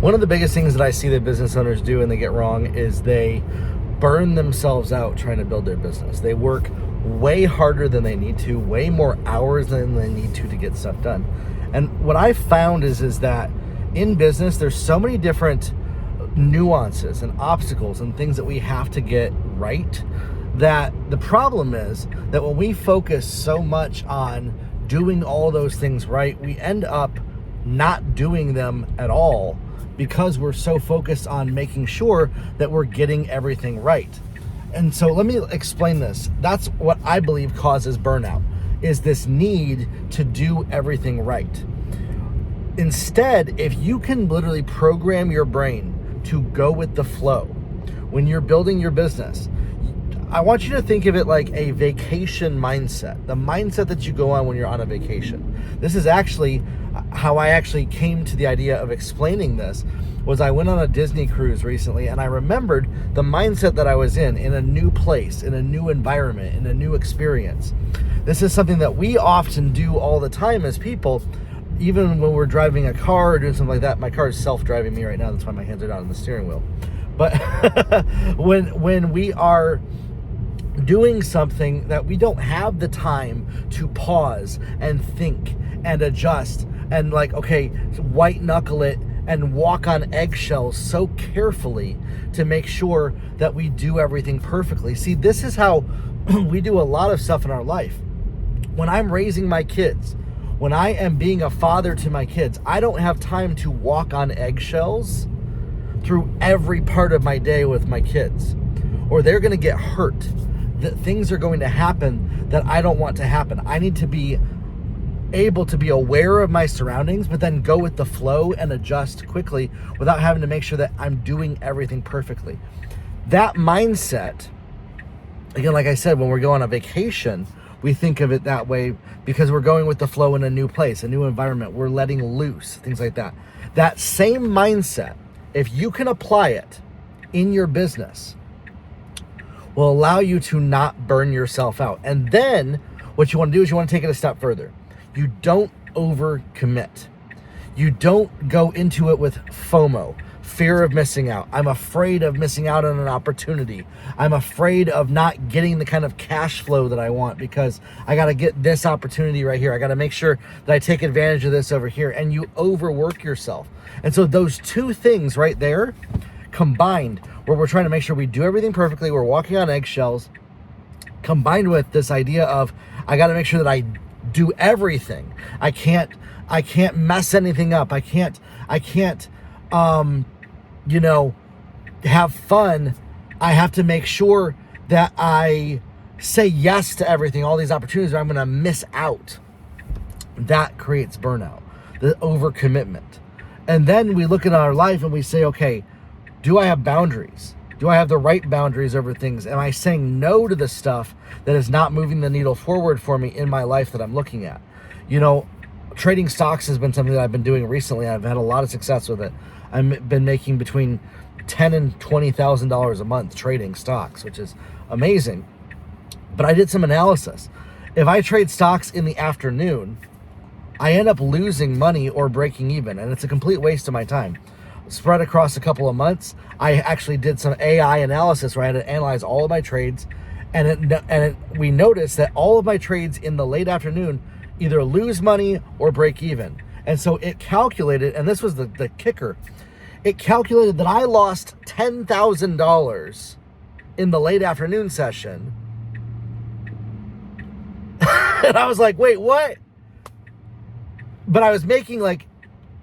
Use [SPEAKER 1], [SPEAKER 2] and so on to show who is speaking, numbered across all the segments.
[SPEAKER 1] One of the biggest things that I see that business owners do and they get wrong is they burn themselves out trying to build their business. They work way harder than they need to, way more hours than they need to get stuff done. And what I found is that in business, there's so many different nuances and obstacles and things that we have to get right, that the problem is that when we focus so much on doing all those things right, we end up not doing them at all because we're so focused on making sure that we're getting everything right. And so let me explain this. That's what I believe causes burnout, is this need to do everything right. Instead, if you can literally program your brain to go with the flow when you're building your business, I want you to think of it like a vacation mindset, the mindset that you go on when you're on a vacation. This is actually how I actually came to the idea of explaining this. Was I went on a Disney cruise recently, and I remembered the mindset that I was in a new place, in a new environment, in a new experience. This is something that we often do all the time as people, even when we're driving a car or doing something like that. My car is self-driving me right now. That's why my hands are down on the steering wheel. But when we are doing something that we don't have the time to pause and think and adjust and white knuckle it and walk on eggshells so carefully to make sure that we do everything perfectly. See, this is how we do a lot of stuff in our life. When I'm raising my kids, when I am being a father to my kids, I don't have time to walk on eggshells through every part of my day with my kids, or they're going to get hurt. That things are going to happen that I don't want to happen. I need to be able to be aware of my surroundings, but then go with the flow and adjust quickly without having to make sure that I'm doing everything perfectly. That mindset, again, like I said, when we're going on a vacation, we think of it that way because we're going with the flow in a new place, a new environment. We're letting loose, things like that. That same mindset, if you can apply it in your business, will allow you to not burn yourself out. And then what you want to do is you want to take it a step further. You don't overcommit. You don't go into it with FOMO, fear of missing out. I'm afraid of missing out on an opportunity. I'm afraid of not getting the kind of cash flow that I want because I got to get this opportunity right here. I got to make sure that I take advantage of this over here. And you overwork yourself. And so those two things right there combined, where we're trying to make sure we do everything perfectly, we're walking on eggshells, combined with this idea of I got to make sure that I do everything. I can't mess anything up. I can't have fun. I have to make sure that I say yes to everything, all these opportunities, or I'm going to miss out. That creates burnout, the overcommitment. And then we look at our life and we say, okay, do I have boundaries? Do I have the right boundaries over things? Am I saying no to the stuff that is not moving the needle forward for me in my life that I'm looking at? Trading stocks has been something that I've been doing recently. I've had a lot of success with it. I've been making between $10,000 and $20,000 a month trading stocks, which is amazing. But I did some analysis. If I trade stocks in the afternoon, I end up losing money or breaking even, and it's a complete waste of my time. Spread across a couple of months, I actually did some AI analysis where I had to analyze all of my trades, and we noticed that all of my trades in the late afternoon either lose money or break even. And so it calculated, and this was the kicker, it calculated that I lost $10,000 in the late afternoon session. And I was like, wait, what? But I was making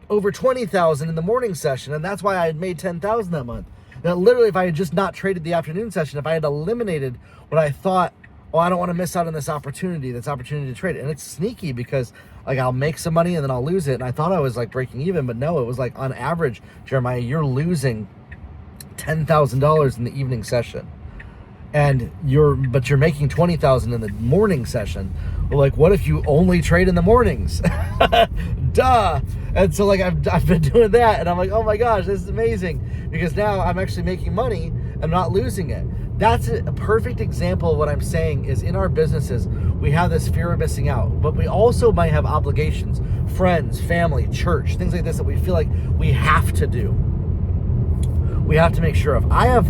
[SPEAKER 1] over $20,000 in the morning session, and that's why I had made $10,000 that month. That literally, if I had just not traded the afternoon session, if I had eliminated what I thought, I don't want to miss out on this opportunity to trade. And it's sneaky because I'll make some money and then I'll lose it. And I thought I was breaking even, but no, it was on average, Jeremiah, you're losing $10,000 in the evening session. And you're making $20,000 in the morning session. Well, what if you only trade in the mornings? Duh. And so I've been doing that, and I'm like, oh my gosh, this is amazing, because now I'm actually making money. I'm not losing it. That's a perfect example of what I'm saying is in our businesses, we have this fear of missing out, but we also might have obligations, friends, family, church, things like this that we feel like we have to do. We have to make sure of. I have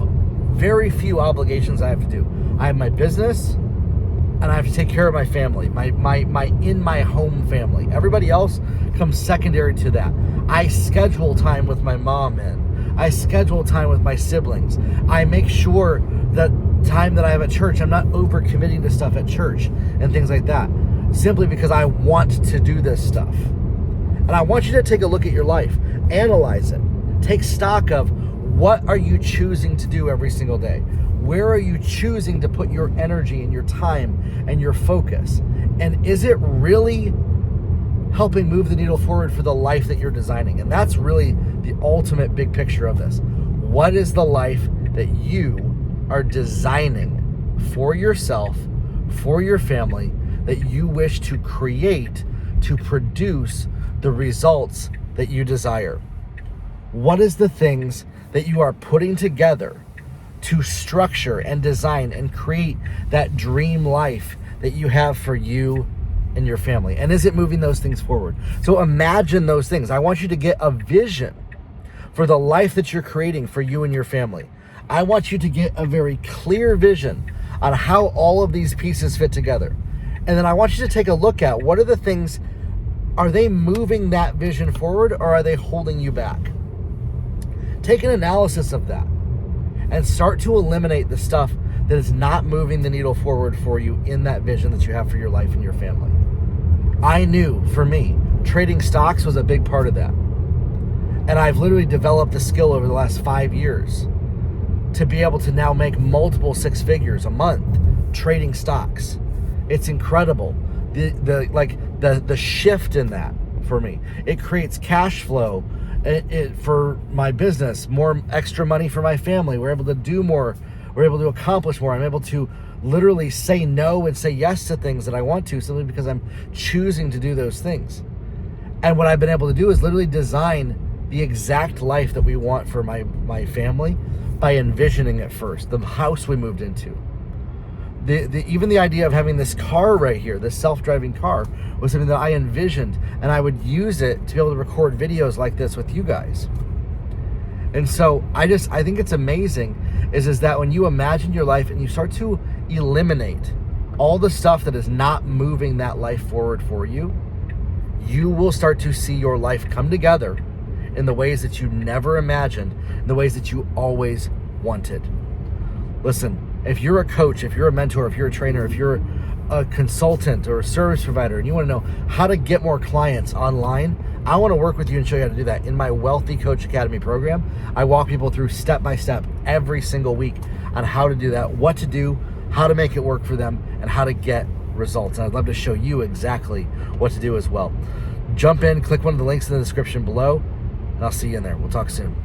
[SPEAKER 1] very few obligations I have to do. I have my business, and I have to take care of my family, my in my home family. Everybody else comes secondary to that. I schedule time with my mom in. I schedule time with my siblings. I make sure that time that I have at church, I'm not over committing to stuff at church and things like that, simply because I want to do this stuff. And I want you to take a look at your life, analyze it, take stock of what are you choosing to do every single day? Where are you choosing to put your energy and your time and your focus? And is it really helping move the needle forward for the life that you're designing? And that's really the ultimate big picture of this. What is the life that you are designing for yourself, for your family, that you wish to create to produce the results that you desire? What is the things that you are putting together to structure and design and create that dream life that you have for you and your family? And is it moving those things forward? So imagine those things. I want you to get a vision for the life that you're creating for you and your family. I want you to get a very clear vision on how all of these pieces fit together. And then I want you to take a look at what are the things, are they moving that vision forward or are they holding you back? Take an analysis of that and start to eliminate the stuff that is not moving the needle forward for you in that vision that you have for your life and your family. I knew, for me, trading stocks was a big part of that. And I've literally developed the skill over the last 5 years to be able to now make multiple six figures a month trading stocks. It's incredible. The shift in that for me. It creates cash flow for my business, more extra money for my family. We're able to do more. We're able to accomplish more. I'm able to literally say no and say yes to things that I want to simply because I'm choosing to do those things. And what I've been able to do is literally design the exact life that we want for my family by envisioning it first. The house we moved into. Even the idea of having this car right here, this self-driving car, was something that I envisioned, and I would use it to be able to record videos like this with you guys. And so I think it's amazing is that when you imagine your life and you start to eliminate all the stuff that is not moving that life forward for you, you will start to see your life come together in the ways that you never imagined, in the ways that you always wanted. Listen, if you're a coach, if you're a mentor, if you're a trainer, if you're a consultant or a service provider and you want to know how to get more clients online, I want to work with you and show you how to do that. In my Wealthy Coach Academy program, I walk people through step by step every single week on how to do that, what to do, how to make it work for them, and how to get results. And I'd love to show you exactly what to do as well. Jump in, click one of the links in the description below, and I'll see you in there. We'll talk soon.